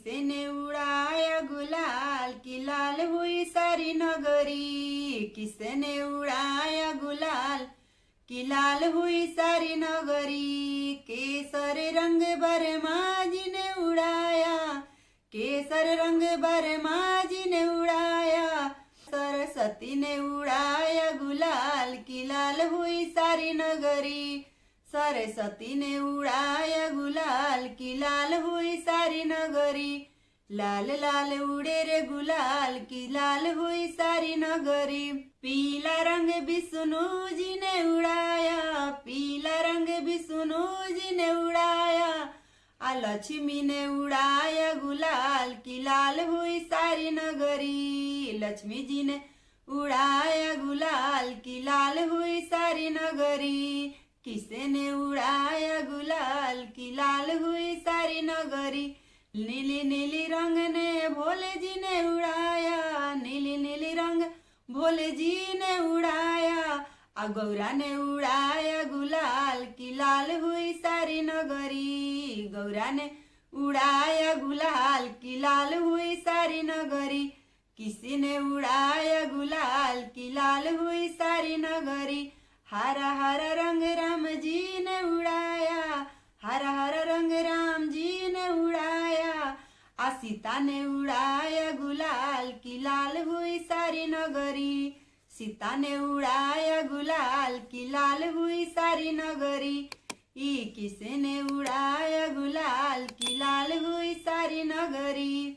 किसने उड़ाया गुलाल की लाल हुई सारी नगरी। किसने उड़ाया गुलाल की लाल हुई सारी नगरी। केसर रंग बरमा जी ने उड़ाया, केसर रंग बरमा जी ने उड़ाया। सरस्वती ने उड़ाया गुलाल की लाल हुई सारी नगरी। सरस्वती ने उड़ाया गुलाल की लाल हुई सारी नगरी। लाल लाल उड़े रे गुलाल की लाल हुई सारी नगरी। पीला रंग विष्णु जी ने उड़ाया, पीला रंग विष्णु जी ने उड़ाया। लक्ष्मी ने उड़ाया गुलाल की लाल हुई सारी नगरी। लक्ष्मी जी ने उड़ाया गुलाल की लाल हुई सारी नगरी। किसने उड़ाया गुलाल की लाल हुई सारी नगरी। नीली नीली रंग ने भोले जी ने उड़ाया, नीली नीली रंग भोले जी ने उड़ाया। गौरा ने उड़ाया गुलाल की लाल हुई सारी नगरी। गौरा ने उड़ाया गुलाल की लाल हुई सारी नगरी। किसी ने उड़ाया गुलाल की लाल हुई सारी नगरी। हरा हरा रंग राम जी ने उड़ाया, हरा हरा रंग राम जी ने उड़ाया। सीता ने उड़ाया गुलाल की लाल हुई सारी नगरी। सीता ने उड़ाया गुलाल की लाल हुई सारी नगरी। किसने उड़ाया गुलाल की लाल हुई सारी नगरी।